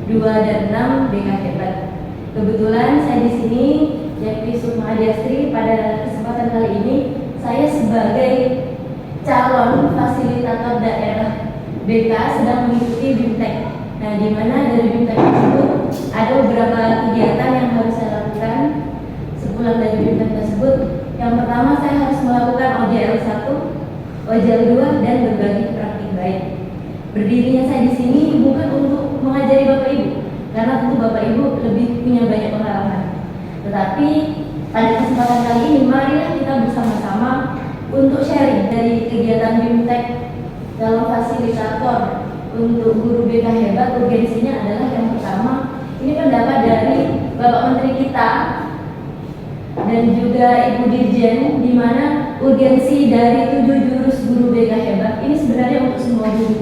2 dan 6 BK Hebat. Kebetulan saya di sini Jepri Sukma Adiastri. Pada kesempatan kali ini saya sebagai calon fasilitator daerah BK sedang mengikuti BIMTEK. Nah, di mana dari BIMTEK tersebut ada beberapa kegiatan yang harus saya lakukan sepulang dari BIMTEK tersebut. Yang pertama, saya harus melakukan OJL 1, OJL 2, dan berbagi praktik baik. Berdirinya saya di sini bukan untuk mengajari Bapak Ibu, karena tentu Bapak Ibu lebih punya banyak pengalaman. Tetapi pada kesempatan kali ini, marilah kita bersama-sama untuk sharing dari kegiatan BIMTEK dalam fasilitator untuk guru BK Hebat. Urgensinya adalah yang pertama, ini pendapat dari Bapak Menteri kita dan juga Ibu Dirjen, di mana urgensi dari 7 jurus guru BK Hebat ini sebenarnya untuk semua guru,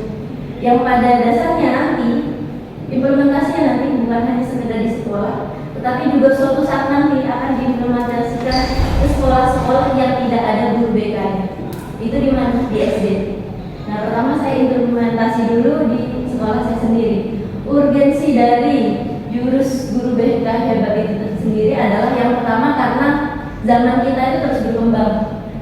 yang pada dasarnya nanti implementasinya nanti bukan hanya sekedar di sekolah, tetapi juga suatu saat nanti akan diimplementasikan ke sekolah-sekolah yang tidak ada guru BK-nya. Itu di mana? Di SD. Nah, pertama saya implementasi dulu di sekolah saya sendiri. Urgensi dari jurus guru BK Hebat itu sendiri adalah yang pertama karena zaman kita itu terus berkembang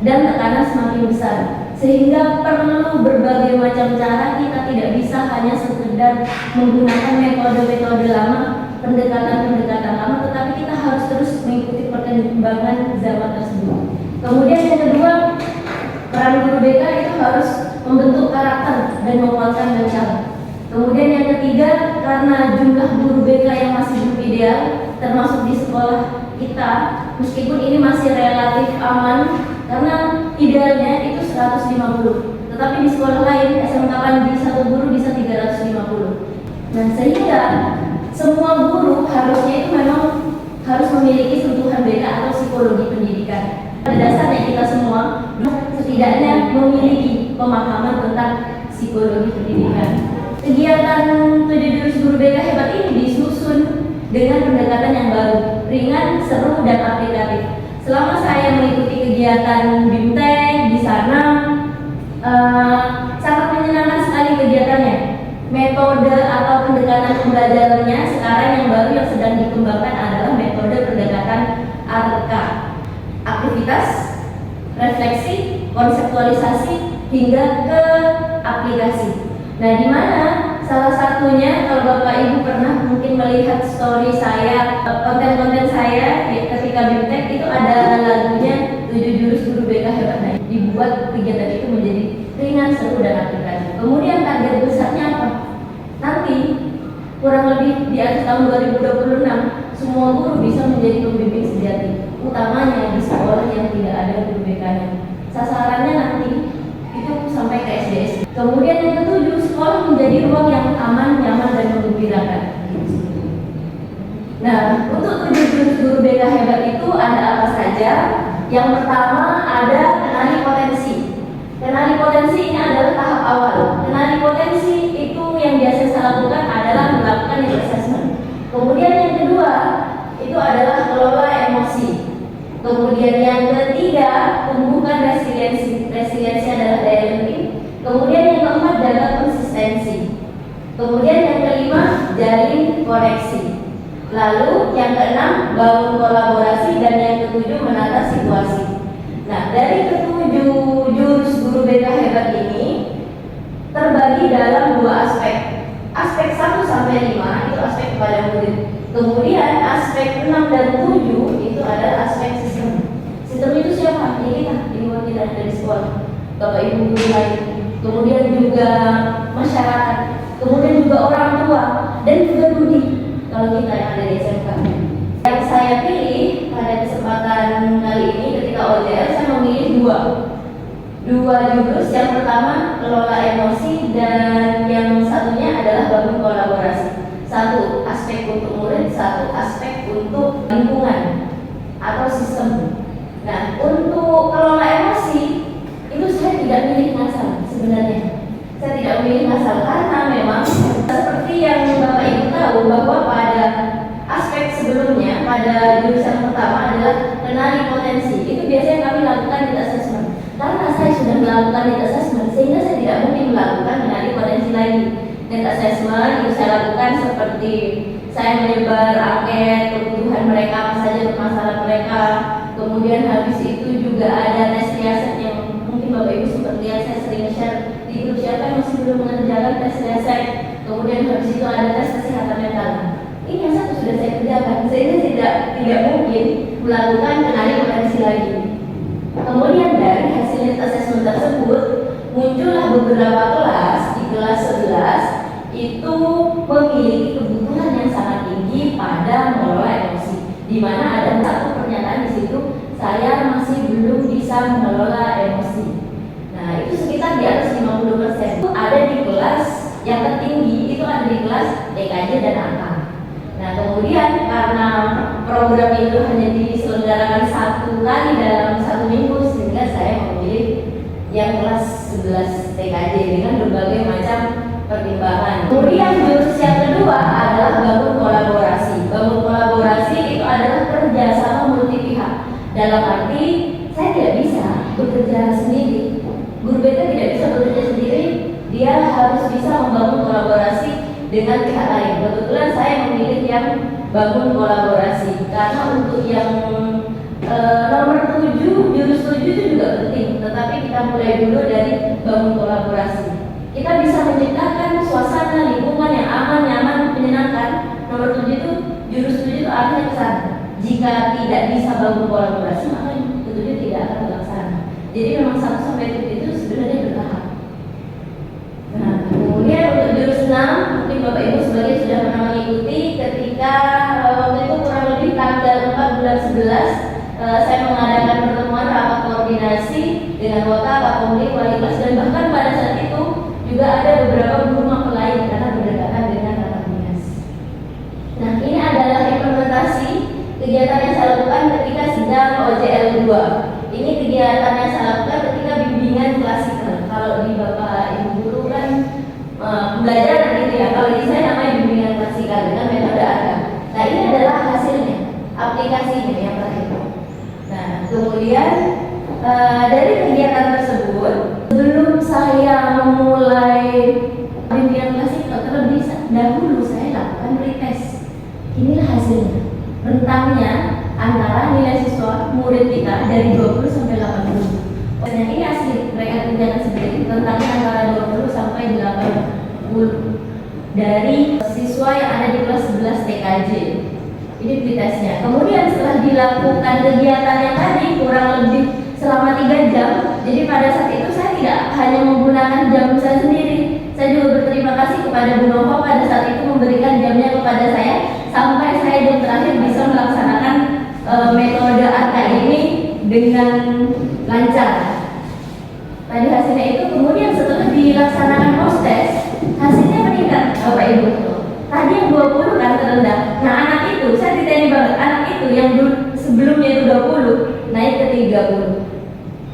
dan tekanan semakin besar, sehingga perlu berbagai macam cara. Kita tidak bisa hanya sekedar menggunakan metode-metode lama, pendekatan-pendekatan lama, tetapi kita harus terus mengikuti perkembangan zaman tersebut. Kemudian yang kedua, peran guru BK itu harus membentuk karakter dan menguatkan mental. Kemudian yang ketiga, karena jumlah guru BK yang masih belum ideal, termasuk di sekolah kita, meskipun ini masih relatif aman, karena idealnya itu 150, tetapi di sekolah lain SMK di satu guru bisa 350. Nah, sehingga semua guru harusnya itu memang harus memiliki sentuhan BK atau psikologi pendidikan. Pada dasarnya kita semua setidaknya memiliki pemahaman tentang psikologi pendidikan. Kegiatan 7 jurus guru BK Hebat ini disusun dengan pendekatan yang baru, ringan, seru, dan aplikatif. Selama saya mengikuti kegiatan BIMTEK di sana, sangat menyenangkan sekali kegiatannya. Metode atau pendekatan pembelajarannya sekarang yang baru yang sedang dikembangkan adalah metode pendekatan ARK. Aktivitas, refleksi, konseptualisasi, hingga ke aplikasi. Nah, di mana salah satunya, kalau Bapak Ibu pernah mungkin melihat story saya, konten-konten saya ketika BIMTEK itu ada lagunya 7 jurus guru BK Hebat. Nah, dibuat kegiatan itu menjadi ringan, seru, dan aplikatif. Kemudian target besarnya apa? Nanti kurang lebih di akhir tahun 2026 semua guru bisa menjadi pembimbing sejati, utamanya di sekolah yang tidak ada guru BK-nya. Sasarannya nanti itu sampai ke SDS. Kemudian yang ketujuh, sekolah menjadi ruang yang aman, nyaman, dan menggembirakan. Nah, untuk 7 jurus guru BK Hebat itu ada apa saja? Yang pertama ada kenali potensi. Kenali potensi ini adalah tahap awal. Kenali potensi itu yang biasa saya lakukan adalah melakukan assessment. Kemudian yang kedua itu adalah kelola emosi. Kemudian yang ketiga, tumbuhkan resiliensi. Resiliensi adalah daya lemah. Kemudian yang keempat adalah konsistensi. Kemudian yang kelima, jalin koneksi. Lalu yang keenam, bangun kolaborasi, dan yang ketujuh, menata situasi. Nah, dari ketujuh jurus guru BK Hebat ini terbagi dalam 2 aspek. Aspek 1 sampai 5 itu aspek kepada murid. Kemudian aspek 6 dan 7 itu adalah aspek sistem. Sistem itu siapa? Ya kita, lingkungan kita dari sekolah, Bapak Ibu guru lain, kemudian juga masyarakat, kemudian juga orang tua, dan juga Budi kalau kita yang ada di SMK. Yang saya pilih pada kesempatan kali ini ketika OJL, saya memilih dua jurus. Yang pertama kelola emosi, dan yang satunya adalah bangun kolaborasi. Satu aspek untuk murid, satu aspek untuk lingkungan atau sistem. Nah, untuk kelola emosi itu saya tidak milih ngasal sebenarnya. Saya tidak milih ngasal karena memang seperti yang Bapak Ibu tahu bahwa pada aspek sebelumnya, pada jurusan pertama adalah kenali potensi. Itu biasanya kami lakukan di assessment. Karena saya sudah melakukan need assessment, sehingga saya tidak mungkin melakukan kenali potensi lagi. Net assessment yang saya lakukan seperti saya menyebar angket kebutuhan mereka, apa saja permasalahan mereka. Kemudian habis itu juga ada tes riaset yang mungkin Bapak Ibu sempat lihat, saya sering share di grup siapa yang masih belum mengerjakan tes riaset. Kemudian habis itu ada tes kesehatan mental. Ini yang satu sudah saya kerjakan, sehingga tidak mungkin melakukan penalih potensi lagi. Kemudian dari hasil net assessment tersebut muncullah beberapa kelas. Di kelas 11 itu memiliki kebutuhan yang sangat tinggi pada mengelola emosi, di mana ada satu pernyataan di situ, saya masih belum bisa mengelola emosi. Nah, itu sekitar di atas 50%. Itu ada di kelas yang tertinggi, itu ada di kelas TKJ dan angka. Nah, kemudian karena program itu hanya diselenggarakan satu kali dalam satu minggu, sehingga saya memilih yang kelas 11 TKJ dengan berbagai macam pertimbangan. Kemudian jurus yang kedua adalah bangun kolaborasi. Bangun kolaborasi itu adalah kerjasama multi pihak. Dalam arti saya tidak bisa bekerja sendiri. Guru BK tidak bisa bekerja sendiri. Dia harus bisa membangun kolaborasi dengan pihak lain. Kebetulan saya memilih yang bangun kolaborasi karena untuk yang nomor 7, jurus 7 itu juga penting. Tetapi kita mulai dulu dari bangun kolaborasi. Kita bisa menciptakan suasana lingkungan yang aman, nyaman, menyenangkan. Nomor 7 itu, jurus 7 itu artinya ke sana. Jika tidak bisa bangun kolaborasi, maka ketujuh tidak akan terlaksana. Jadi memang 1 sampai 7 itu sebenarnya bertahap. Nah, kemudian untuk jurus 6, mungkin Bapak Ibu sebagian sudah pernah mengikuti ketika waktu itu kurang lebih tanggal 4 bulan 11, saya mengadakan pertemuan rapat koordinasi dengan kota, Kapolri, wali kelas, dan bahkan pada saat itu juga ada beberapa guru mapel lain karena berdekatan dengan rapat dinas. Nah, ini adalah implementasi kegiatan yang saya lakukan ketika sedang OJL 2. Ini kegiatan yang saya lakukan ketika bimbingan klasikal. Kalau di Bapak Ibu guru kan pembelajaran gitu ya. Kalau di saya namanya bimbingan klasikal dengan metode ARGA. Nah, ini adalah hasilnya, aplikasinya yang terakhir. Nah, kemudian dari kegiatan tersebut, sebelum saya memulai bimbingan klasikal, terlebih dahulu saya lakukan pretest. Inilah hasilnya. Rentangnya antara nilai siswa murid kita dari 20 sampai 80. Dan ini asli, mereka kerjakan sendiri. Rentangnya antara 20 sampai 80 dari siswa yang ada di kelas 11 TKJ. Ini pretestnya. Kemudian setelah dilakukan kegiatan yang tadi kurang lebih selama 3 jam. Jadi pada saat itu saya tidak hanya menggunakan jam saya sendiri. Saya juga berterima kasih kepada Bu Nova pada saat itu memberikan jamnya kepada saya sampai saya jam terakhir bisa melaksanakan metode ARGA ini dengan lancar. Tadi hasilnya itu kemudian setelah dilaksanakan post test, hasilnya meningkat Bapak Ibu. Tadi yang 20 kan terendah. Nah, anak itu saya ditanya banget, anak itu yang sebelumnya itu 20 naik ke 30.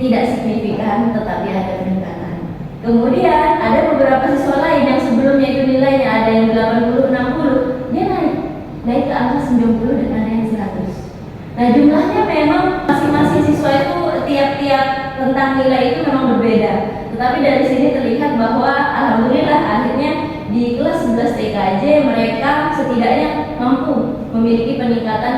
Tidak signifikan tetapi ada peningkatan. Kemudian ada beberapa siswa lain yang sebelumnya itu nilainya ada yang 80, 60, dia naik ke angka 90 dan ada yang 100. Nah, jumlahnya memang masing-masing siswa itu tiap-tiap tentang nilai itu memang berbeda. Tetapi dari sini terlihat bahwa alhamdulillah akhirnya di kelas 11 TKJ mereka setidaknya mampu memiliki peningkatan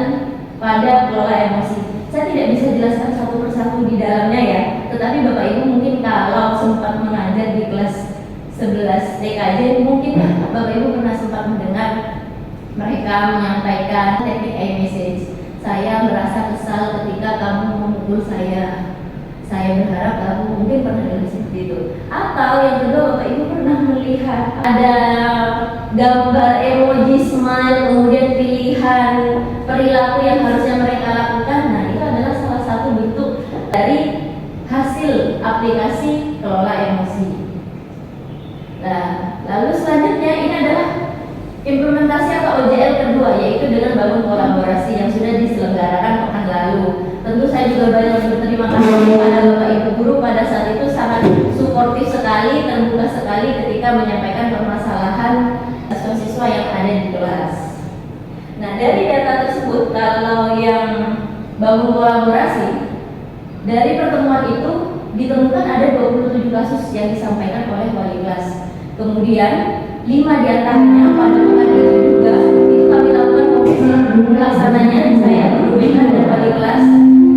pada kelola emosi. Saya tidak bisa jelaskan satu persatu di dalamnya ya, tetapi Bapak Ibu mungkin kalau sempat mengajar di kelas 11 TKJ, mungkin Bapak Ibu pernah sempat mendengar mereka menyampaikan teknik iMessage. Saya merasa kesal ketika kamu memukul saya. Saya berharap kamu mungkin pernah dengar seperti itu. Atau yang kedua, Bapak Ibu pernah melihat ada gambar emoji smile, kemudian pilihan perilaku yang harusnya mereka lakukan. Nah, itu adalah salah satu bentuk dari hasil aplikasi kelola emosi. Nah, lalu selanjutnya ini adalah implementasi atau OJL kedua, yaitu dengan bangun kolaborasi yang sudah diselenggarakan pekan lalu. Tentu saya juga banyak berterima kasih kepada Bapak Ibu guru pada saat itu sangat suportif sekali, terbuka sekali ketika menyampaikan permasalahan siswa yang ada di kelas. Nah, dari data tersebut, kalau yang bangun kolaborasi, dari pertemuan itu ditemukan ada 27 kasus yang disampaikan oleh wali kelas. Kemudian 5 diantaranya pada pekan itu juga itu kami lakukan komisi pelaksananya saya, guru BK dan wali kelas.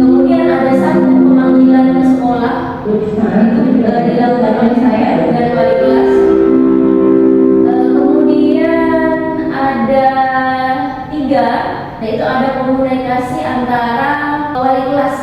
Kemudian ada 1 pemanggilan ke sekolah itu dilakukan oleh saya dan wali kelas. Kemudian ada 3, yaitu ada komunikasi antara wali kelas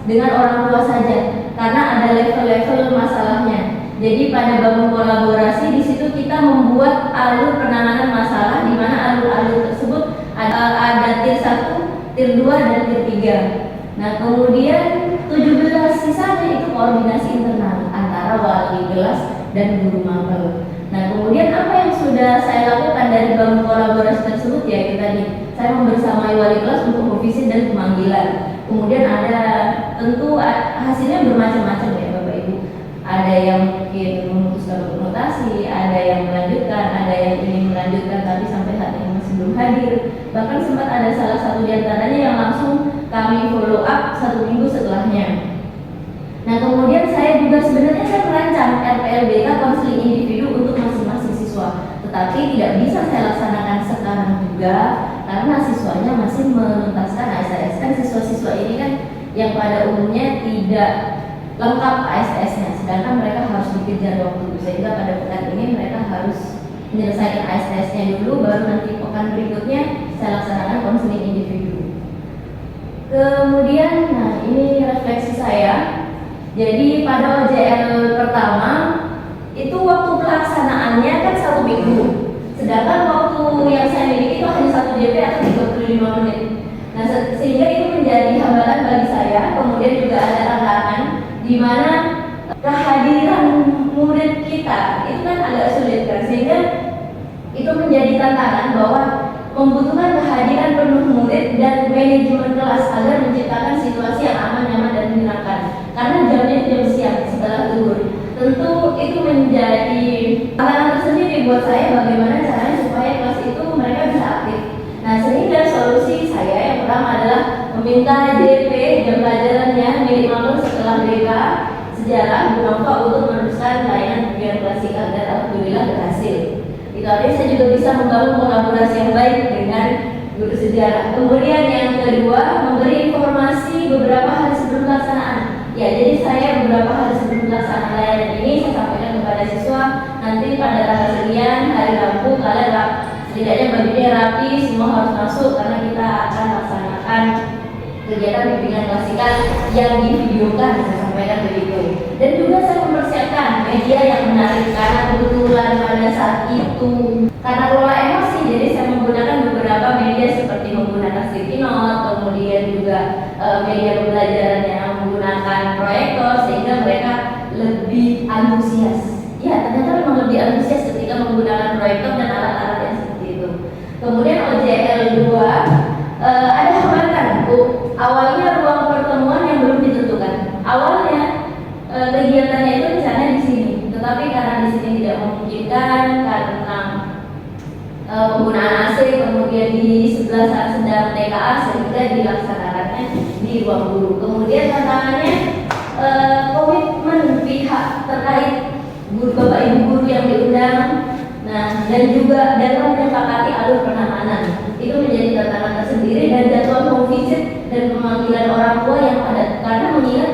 dengan orang tua saja karena ada level-level masalahnya. Jadi pada bangun kolaborasi di situ kita membuat alur penanganan masalah di mana alur-alur tersebut ada tier 1, tier 2 dan tier 3. Nah, kemudian 17 sisanya itu koordinasi internal antara wali kelas dan guru mapel. Nah, kemudian apa yang sudah saya lakukan dari bangun kolaborasi tersebut ya itu tadi saya membersamai wali kelas untuk visit dan pemanggilan. Kemudian ada tentu hasilnya bermacam-macam ya Bapak Ibu. Ada yang mungkin memutuskan untuk mutasi, ada yang melanjutkan, ada yang ingin melanjutkan tapi sampai saat ini masih belum hadir. Bahkan sempat ada salah satu diantaranya yang langsung kami follow up 1 minggu setelahnya. Nah, kemudian saya juga sebenarnya saya merancang RPLBK konseling individu untuk masing-masing siswa, tetapi tidak bisa saya laksanakan sekarang juga karena siswanya masih menuntaskan ASTS. Kan siswa-siswa ini kan yang pada umumnya tidak lengkap ASTS-nya, sedangkan mereka harus dikejar waktu, sehingga pada pekan ini mereka harus menyelesaikan ASTS-nya dulu, baru nanti pekan berikutnya saya laksanakan konseling individu. Kemudian, nah ini refleksi saya. Jadi pada OJL pertama itu waktu pelaksanaannya kan 1 minggu, sedangkan waktu yang saya miliki itu hanya 1 JP atau 35 menit. Nah, sehingga itu menjadi hambatan bagi saya. Kemudian juga ada tantangan di mana kehadiran murid kita itu kan agak sulit kan, sehingga itu menjadi tantangan bahwa membutuhkan kehadiran penuh murid dan manajemen kelas agar menciptakan situasi yang aman, nyaman dan menyenangkan. Karena jamnya jam siang setelah zuhur. Tentu itu menjadi tantangan tersendiri buat saya bagaimana caranya supaya kelas itu mereka bisa aktif. Nah, sehingga solusi saya yang pertama adalah meminta JP jam pelajarannya milik maklum setelah BK sejarah Bu Nova untuk meneruskan layanan pendidikan klasik agar alhamdulillah berhasil. Itu artinya saya juga bisa membangun kolaborasi yang baik dengan guru sejarah. Kemudian yang kedua, memberi informasi beberapa hari sebelum pelaksanaan. Ya, jadi saya beberapa hari sebelum pelaksanaan layanan ini saya sampaikan kepada siswa nanti pada tanggal sekian hari Rabu kalian setidaknya bajunya rapi, semua harus masuk karena kita akan laksanakan kegiatan bimbingan klasikal yang divideokan, saya sampaikan begitu. Dan juga saya mempersiapkan media yang menarik karena kebetulan pada saat itu karena kelola emosi, jadi saya menggunakan beberapa media seperti menggunakan sticky note, kemudian juga media pembelajaran yang menggunakan proyektor sehingga mereka lebih antusias. Ya, ternyata memang lebih antusias ketika menggunakan proyektor dan alat-alat yang seperti itu. Kemudian OJL 2 ada hambatan. Awalnya ruang pertemuan yang belum ditentukan. Awalnya kegiatannya itu misalnya di sini, tetapi karena di sini tidak memungkinkan karena penggunaan AC, kemudian di sebelah saat sedang TKA sehingga dilaksanakannya di ruang guru. Kemudian tantangannya komitmen pihak terkait Bapak Ibu guru yang diundang, nah dan juga dalam menyepakati alur penanganan itu menjadi tantangan tersendiri dan jadwal home visit dan pemanggilan orang tua yang padat karena mengingat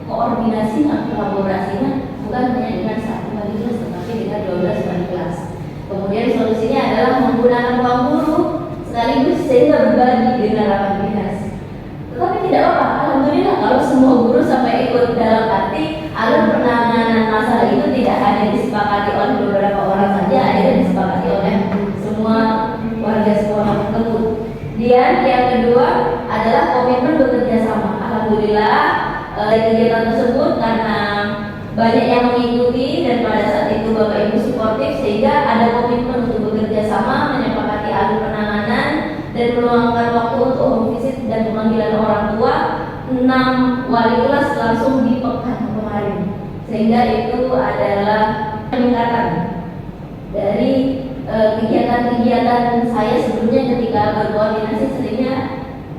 koordinasinya, kolaborasinya bukan hanya dengan 1 wali kelas tetapi dengan 12 wali kelas. Kemudian solusinya adalah menggunakan ruang guru sekaligus sehingga berbagi dengan rapat dinas. Tetapi tidak apa, alhamdulillah kalau semua guru sampai ikut, dalam arti alur penanganan masalah itu tidak hanya disepakati oleh beberapa orang saja, akhirnya disepakati oleh semua warga sekolah tersebut. Dan yang kedua adalah komitmen bekerja sama. Alhamdulillah kegiatan tersebut karena banyak yang mengikuti dan pada saat itu Bapak Ibu suportif sehingga ada komitmen untuk bekerja sama, menyepakati alur penanganan dan meluangkan waktu untuk home visit dan pemanggilan orang tua. 6 wali kelas langsung di pekan kemarin, sehingga itu adalah peningkatan dari kegiatan-kegiatan saya sebelumnya ketika berkoordinasi seringnya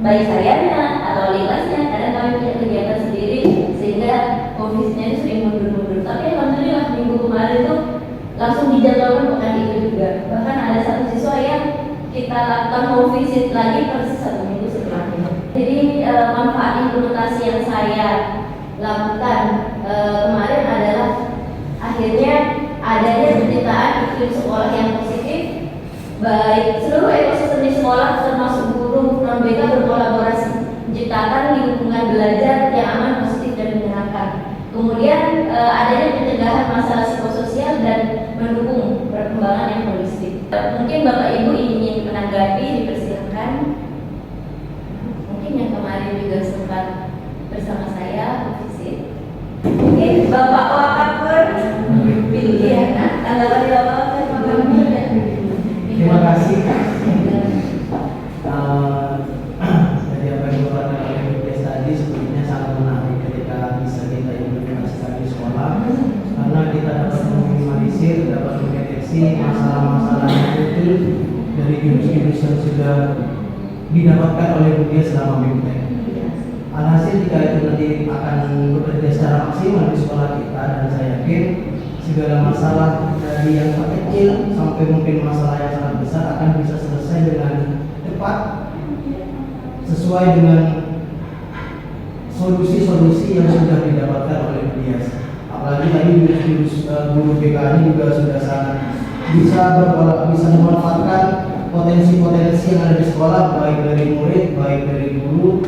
baik sayanya atau wali kelasnya kadang kami punya kegiatan sendiri sehingga home visitnya itu sering mundur-mundur. Tapi alhamdulillah minggu kemarin itu langsung dijadwalkan pekan itu juga. juga. Bahkan ada satu siswa yang kita lakukan home visit lagi per 1 minggu setelahnya. Jadi manfaat implementasi yang saya lakukan kemarin adalah akhirnya adanya penciptaan iklim sekolah yang positif, baik seluruh ekosistem di sekolah termasuk guru non BK berkolaborasi menciptakan lingkungan belajar yang aman, positif dan menyenangkan. Kemudian adanya pencegahan masalah psikososial dan mendukung perkembangan yang holistik. Mungkin Bapak Ibu ingin menanggapi, dipersilakan. Mungkin yang kemarin juga sempat bersama saya visit. Oke, Bapak Wakapur, ya, tanggapan Bapak Wakapur. Terima kasih. Dari apa yang dilakukan oleh BPS tadi sebenarnya sangat menarik ketika bisa kita implementasikan di sekolah, karena kita dapat meminimalisir, dapat mendeteksi masalah-masalah yang muncul dari jurus-jurus yang sudah didapatkan oleh BPS selama BPS. Alhasil jika itu nanti akan bekerja secara maksimal di sekolah kita, dan saya yakin segala masalah dari yang terkecil sampai mungkin masalah yang sangat besar akan bisa selesai dengan cepat sesuai dengan solusi-solusi yang sudah didapatkan oleh BPS. Apalagi tadi jurus guru BK ini juga sudah sangat bisa memanfaatkan potensi-potensi yang ada di sekolah, baik dari murid, baik dari guru.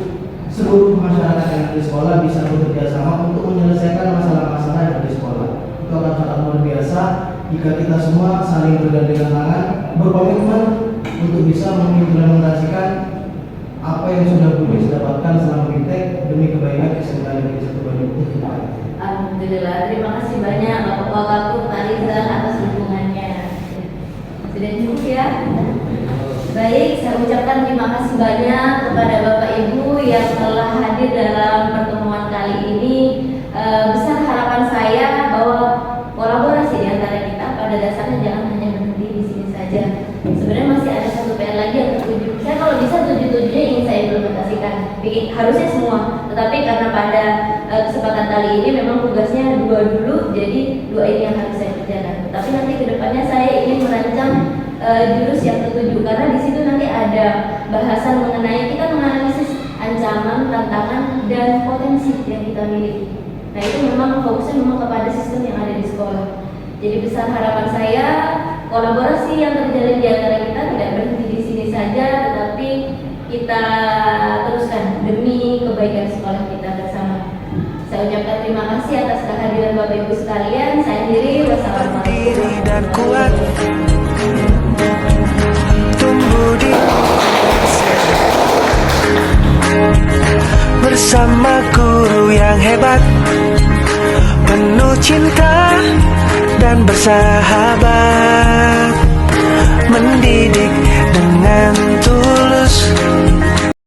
Seluruh masyarakat yang ada di sekolah bisa bekerja sama untuk menyelesaikan masalah-masalah yang ada di sekolah. Itu akan sangat luar biasa jika kita semua saling bergandengan tangan, berkomitmen untuk bisa mengimplementasikan apa yang sudah BPS dapatkan selama BPS demi kebaikan keseluruhan negeri Satu Bandung. Alhamdulillah, terima kasih banyak Bapak Wakapur Tariza atas dukungannya. Sudah cukup ya? Baik, saya ucapkan terima kasih banyak kepada Bapak Ibu yang telah hadir dalam pertemuan kali ini. Besar harapan saya bahwa kolaborasi di antara kita pada dasarnya jangan hanya berhenti di sini saja. Sebenarnya masih ada satu PR lagi yang tertuju. Saya kalau bisa tujuh-tujuhnya ingin saya implementasikan. Harusnya semua, tetapi karena pada kesempatan kali ini memang tugasnya 2 dulu, jadi 2 ini yang harus saya kerjakan. Tapi nanti kedepannya saya ingin merancang jurus yang ketujuh, karena di situ nanti ada bahasan mengenai kita menganalisis ancaman, tantangan, dan potensi yang kita miliki. Nah itu memang fokusnya memang kepada sistem yang ada di sekolah. Jadi besar harapan saya kolaborasi yang terjalin di antara kita tidak berhenti di sini saja, tetapi kita teruskan demi kebaikan sekolah kita bersama. Saya ucapkan terima kasih atas kehadiran Bapak Ibu sekalian. Saya akhiri, wassalamualaikum. Tumbuh di bersama guru yang hebat, penuh cinta dan bersahabat, mendidik dengan tulus.